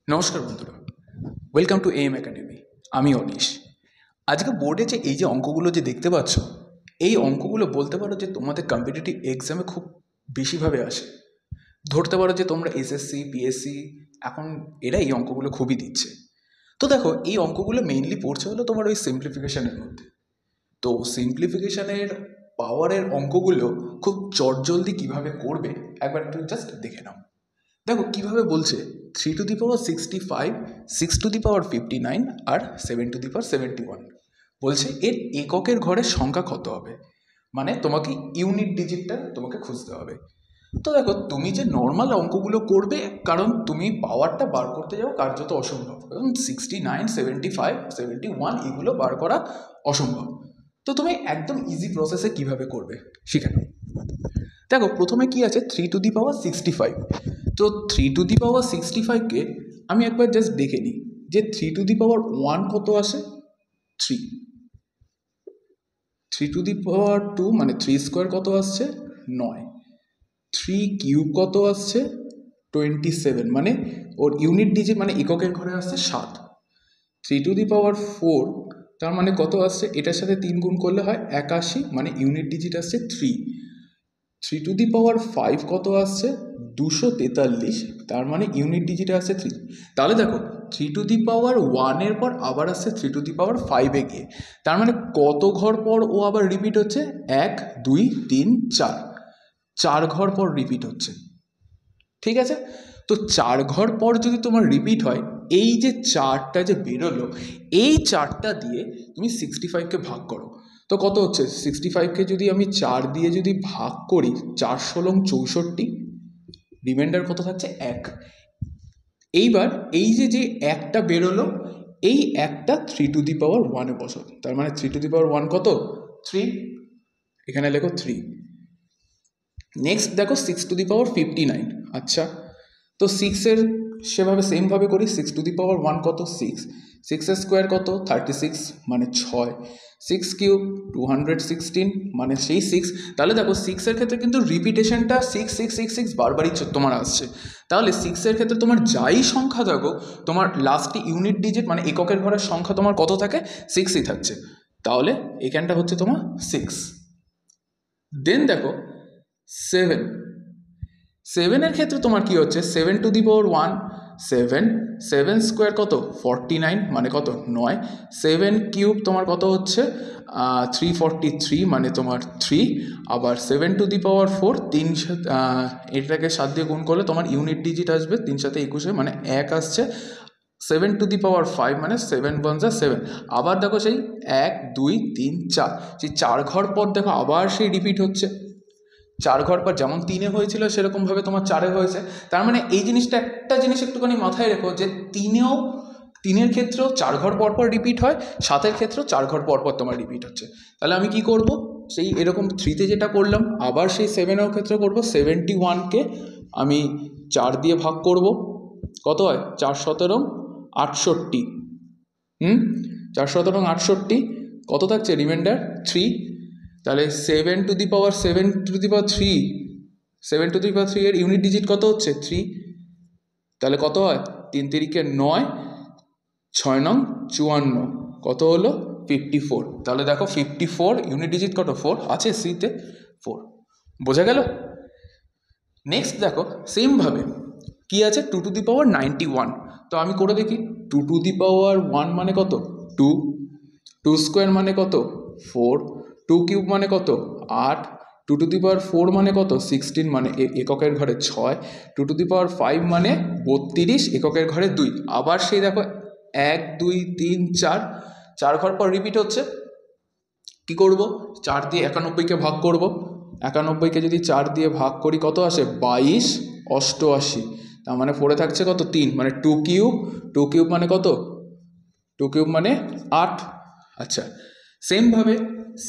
নমস্কার বন্ধুরা, welcome to M academy. আমি অনিশ। আজকে বোর্ডে এই যে অঙ্কগুলো যে দেখতে পাচ্ছ, এই অঙ্কগুলো বলতে পারো যে তোমাদের কম্পিটিটিভ এক্সামে খুব বেশিভাবে আসে। ধরতে পারো যে তোমরা এসএসসি, পিএসসি এখন এরা এই অঙ্কগুলো খুবই দিচ্ছে। তো দেখো, এই অঙ্কগুলো মেইনলি পড়ছে হলো তোমার ওই সিম্পলিফিকেশনের মধ্যে। তো সিম্পলিফিকেশনের পাওয়ারের অঙ্কগুলো খুব চটজলদি কীভাবে করবে একবার একটু জাস্ট দেখে নাও। দেখো কীভাবে বলছে, 3^65, 6^59 আর 7^71 বলছে এর এককের ঘরের সংখ্যা কত হবে, মানে তোমাকে ইউনিট ডিজিটটা তোমাকে খুঁজতে হবে। তো দেখো, তুমি যে নর্মাল অঙ্কগুলো করবে, কারণ তুমি পাওয়ারটা বার করতে যাও কার্যত অসম্ভব, কারণ 69, 75, 71 এগুলো বার করা অসম্ভব। তো তুমি একদম ইজি প্রসেসে কিভাবে করবে শিখে নাও। দেখো প্রথমে কি আছে, 3^65। তো 3^65কে আমি একবার জাস্ট দেখে নিই যে 3^1 কত আসে, 3। 3^2 মানে 3 স্কোয়ার কত আসছে, 9। 3 কিউব কত আসছে, 27, মানে ওর ইউনিট ডিজিট মানে এককের ঘরে আসছে 7। 3^4 তার মানে কত আসছে, এটার সাথে 3 গুণ করলে হয় 81, মানে ইউনিট ডিজিট আসছে 3। 3^5 কত আসছে, 243, তার মানে ইউনিট ডিজিট আসছে 3। তাহলে দেখো 3^1 এর পর আবার আসছে 3^5 গিয়ে, তার মানে কত ঘর পর ও আবার রিপিট হচ্ছে, 1, 2, 3, 4, 4 ঘর পর রিপিট হচ্ছে। ঠিক আছে, তো 4 ঘর পর যদি তোমার রিপিট হয়, এই যে 4টা যে বেরোলো, এই 4টা দিয়ে তুমি 65কে ভাগ করো। তো কত হচ্ছে, 65কে যদি আমি 4 দিয়ে যদি ভাগ করি, 4 × 64, রিমাইন্ডার কত থাকছে, 1। এইবার এই যে একটা বেরোলো, এই একটা 3^1 বসো, তার মানে 3^1 কত, 3, এখানে লেখো 3। নেক্সট দেখো 6^59। আচ্ছা, তো 6-এর সেভাবে সেমভাবে করি, 6^1 কত, 6, 6 স্কোয়ার কত, 36, মানে 6, 6 কিউব 216, মানে সেই 6। তাহলে দেখো 6-এর ক্ষেত্রে কিন্তু রিপিটেশনটা 6 6 6 6 বারবারই তোমার আসছে। তাহলে 6-এর ক্ষেত্রে তোমার যাই সংখ্যা থাকো, তোমার লাস্টে ইউনিট ডিজিট মানে এককের ঘরের সংখ্যা তোমার কত থাকে, 6ই থাকছে। তাহলে এখানটা হচ্ছে তোমার 6। দেন দেখো 7, 7-এর ক্ষেত্রে তোমার কি হচ্ছে, 7^1, 7, 7 স্কোয়ার কত, 49, মানে কত, 9, 7 কিউব তোমার কত হচ্ছে, 343, মানে তোমার 3, আবার 7^4, 3, এটাকে 7 দিয়ে গুণ করলে তোমার ইউনিট ডিজিট আসবে 3 × 7 = 21, মানে 1 আসছে। 7^5, মানে 7 1 যা 7। আবার দেখো সেই 1 2 3 4, সেই 4 ঘর পর দেখো আবার সেই রিপিট হচ্ছে। 4 ঘর পর যেমন 3-এ হয়েছিল সেরকমভাবে তোমার 4-এ হয়েছে। তার মানে এই জিনিসটা, একটা জিনিস একটুখানি মাথায় রেখো যে 3-এর ক্ষেত্রেও 4 ঘর পর পর রিপিট হয়, 7-এর ক্ষেত্রেও 4 ঘর পর পর তোমার রিপিট হচ্ছে। তাহলে আমি কি করব, সেই এরকম 3-তে যেটা করলাম আবার সেই 7-এর ক্ষেত্রে করব। 71কে আমি 4 দিয়ে ভাগ করব, কত হয়, 4 17 68, 4 17 68, কত থাকছে রিমাইন্ডার, 3। তাহলে 7^3 এর ইউনিট ডিজিট কত হচ্ছে, 3। তাহলে কত হয়, 3 3-এ 9, 6 9 54, কত হলো, 54। তাহলে দেখো 54 ইউনিট ডিজিট কত, 4 আছে সিতে, 4। বোঝা গেল? নেক্সট দেখো সেমভাবে কি আছে, 2^91। তো আমি করে দেখি, 2^1 মানে কত, 2, 2 স্কোয়ার মানে কত, 4, 2 কিউব মানে কত, 8, 2^4 মানে কত, 16, মানে এককের ঘরে 6, 2^5 মানে 32, এককের ঘরে 2। আবার সেই দেখো 1 2 3 4, 4 ঘর পর রিপিট হচ্ছে। কি করব, 4 দিয়ে 91কে ভাগ করব। 91কে যদি 4 দিয়ে ভাগ করি কত আসে, 22 88, তার মানে পড়ে থাকছে কত, 3, মানে 2 কিউব, 2 কিউব মানে কত, 2 কিউব মানে 8। আচ্ছা, সেমভাবে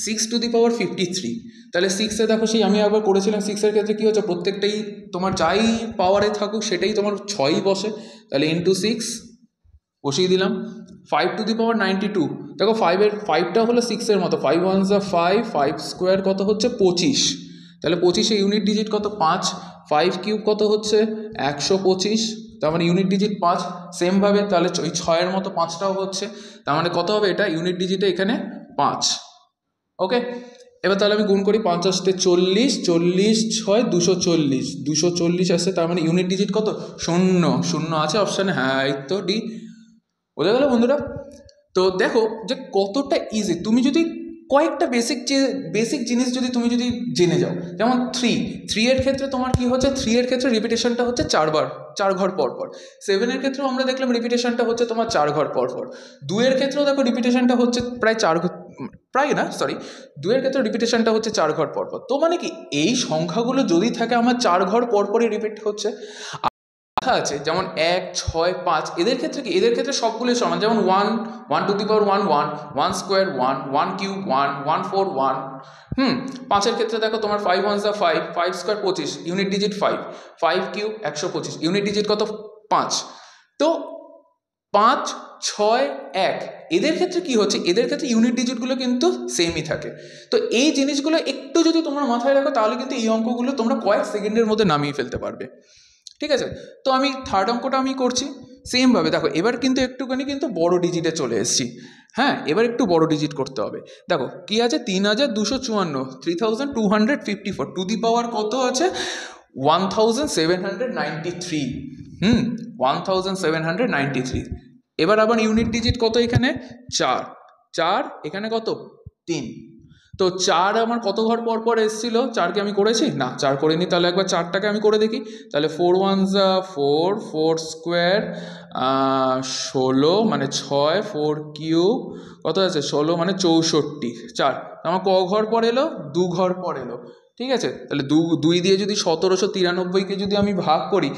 6^53। তাহলে 6-এ দেখো সেই আমি আবার করেছিলাম, 6-এর ক্ষেত্রে কী হচ্ছে, প্রত্যেকটাই তোমার যাই পাওয়ারে থাকুক সেটাই তোমার 6ই বসে। তাহলে ইন্টু 6 বসিয়ে দিলাম। 5^92, দেখো 5টা হলো 6-এর মতো, 5 1 যা 5, 5 স্কোয়ার কত হচ্ছে, 25। তাহলে 25-এ ইউনিট ডিজিট কত, 5, 5 কিউব কত হচ্ছে, 125, তার মানে ইউনিট ডিজিট 5। সেমভাবে তাহলে ওই 6-এর মতো 5টাও হচ্ছে, তার মানে কত হবে এটা ইউনিট ডিজিটে এখানে 5। ওকে, এবার তাহলে আমি গুণ করি 50 40, 40 6 240, 240 আসছে, তার মানে ইউনিট ডিজিট কত 0, 0 আছে অপশানে, হ্যাঁ এই তো ডি। বোঝা গেল বন্ধুরা? তো দেখো যে কতটা ইজি, তুমি যদি কয়েকটা বেসিক জিনিস যদি তুমি যদি জেনে যাও, যেমন 3 এর ক্ষেত্রে তোমার কি হচ্ছে, 3 এর ক্ষেত্রে রিপিটেশনটা হচ্ছে 4 ঘর পর পর। 7 এর ক্ষেত্রেও আমরা দেখলাম রিপিটেশনটা হচ্ছে তোমার 4 ঘর পর পর। 2 এর ক্ষেত্রেও দেখো রিপিটেশনটা হচ্ছে প্রায় না সরি 2 এর ক্ষেত্রে রিপিটেশনটা হচ্ছে 4 ঘর পর পর। তো মানে কি এই সংখ্যাগুলো যদি থাকে আমার 4 ঘর পর পরই রিপিট হচ্ছে। আছে যেমন 1 6 5, এদের ক্ষেত্রে কি, এদের ক্ষেত্রে সবগুলোই সমান, যেমন 1 1 to the power 1 1 1 square 1 1 cube 1 1 4 1। 5-এর ক্ষেত্রে দেখো তোমার 5 1 5 5 square 25, unit digit 5 5 cube 125, unit digit কত 5। তো 5 6 1 এদের ক্ষেত্রে কি হচ্ছে, এদের ক্ষেত্রে ইউনিট ডিজিটগুলো কিন্তু সেমই থাকে। তো এই জিনিসগুলো একটু যদি তোমরা মাথায় রাখো তাহলে কিন্তু এই অঙ্কগুলো তোমরা কয়েক সেকেন্ডের মধ্যে নামিয়ে ফেলতে পারবে। ঠিক আছে, তো আমি থার্ড অঙ্কটা আমি করছি সেমভাবে। দেখো এবার কিন্তু একটুখানি কিন্তু বড় ডিজিটে চলে এসেছি। হ্যাঁ, এবার একটু বড় ডিজিট করতে হবে। দেখো কি আছে 3254, 3254 টু দি পাওয়ার কত আছে 1793। 1793। এবার আবার ইউনিট ডিজিট কত এখানে 4 4, এখানে কত 3। তো 4 আমার কত ঘর পর পর এসেছিল, 4কে আমি করেছি না, 4 করিনি, তাহলে একবার 4টাকে আমি করে দেখি। তাহলে 4 1 4 4 স্কোয়ার 16 মানে 6 4 কিউব কত আছে 16 মানে 64। 4 আমার ক ঘর পর এলো 2 ঘর পর এলো। ঠিক আছে, তাহলে 2 দিয়ে যদি 1793কে যদি আমি ভাগ করি,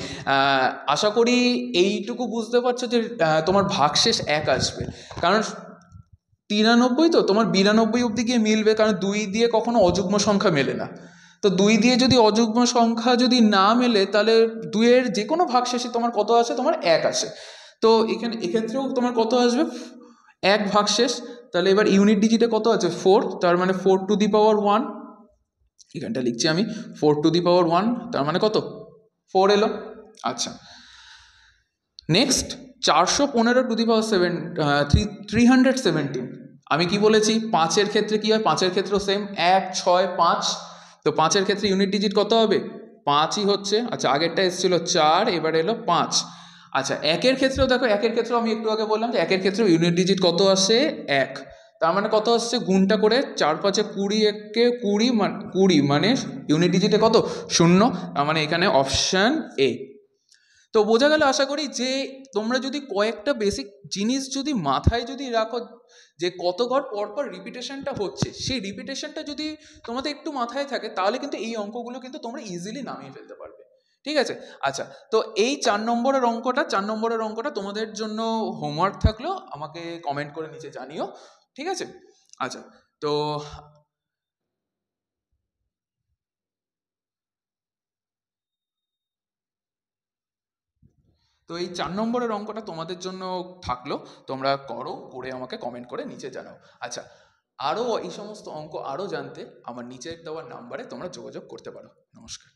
আশা করি এইটুকু বুঝতে পারছো যে তোমার ভাগশেষ 1 আসবে, কারণ 93 তো তোমার 92 অবধি গিয়ে মিলবে, কারণ 2 দিয়ে কখনো অযুগ্ম সংখ্যা মেলে না। তো 2 দিয়ে যদি অযুগ্ম সংখ্যা যদি না মেলে তাহলে 2-এর যে কোনো ভাগশেষে তোমার কত আসে, তোমার 1 আসে। তো এক্ষেত্রেও তোমার কত আসবে 1 ভাগশেষ। তাহলে এবার ইউনিট ডিজিটে কত আছে 4, তার মানে 4 টু দি পাওয়ার 1, এখানটা লিখছি আমি 4 টু দি পাওয়ার 1, তার মানে কত 4 এলো। আচ্ছা, নেক্সট 415 টু দি পাওয়ার 317। আমি কি বলেছি 5-এর ক্ষেত্রে কি হয়, 5-এর ক্ষেত্রেও সেম 1 6 5। তো 5-এর ক্ষেত্রে ইউনিট ডিজিট কত হবে 5ই হচ্ছে। আচ্ছা, আগেরটা এসেছিল 4, এবার এলো 5। আচ্ছা, 1-এর ক্ষেত্রেও দেখো, 1-এর ক্ষেত্রেও আমি একটু আগে বললাম যে 1-এর ক্ষেত্রেও ইউনিট ডিজিট কত আসে 1, তার মানে কত আসছে গুণটা করে 4 5 20, 1কে 20 মানে ইউনিট ডিজিটে কত 0, তার মানে এখানে অপশান এ। তো বোঝা গেল আশা করি যে তোমরা যদি কয়েকটা বেসিক জিনিস যদি মাথায় যদি রাখো, যে কত ঘর পর পর রিপিটেশনটা হচ্ছে, সেই রিপিটেশনটা যদি তোমাদের একটু মাথায় থাকে তাহলে কিন্তু এই অঙ্কগুলো কিন্তু তোমরা ইজিলি নামিয়ে ফেলতে পারবে। ঠিক আছে, আচ্ছা, তো এই 4 নম্বরের অঙ্কটা তোমাদের জন্য হোমওয়ার্ক থাকলো, আমাকে কমেন্ট করে নিচে জানিও। ঠিক আছে, আচ্ছা, তো এই 4 নম্বরের অঙ্কটা তোমাদের জন্য থাকলো, তোমরা করে আমাকে কমেন্ট করে নিচে জানাও। আচ্ছা, আরও এই সমস্ত অঙ্ক আরও জানতে আমার নিচের দেওয়ার নাম্বারে তোমরা যোগাযোগ করতে পারো। নমস্কার।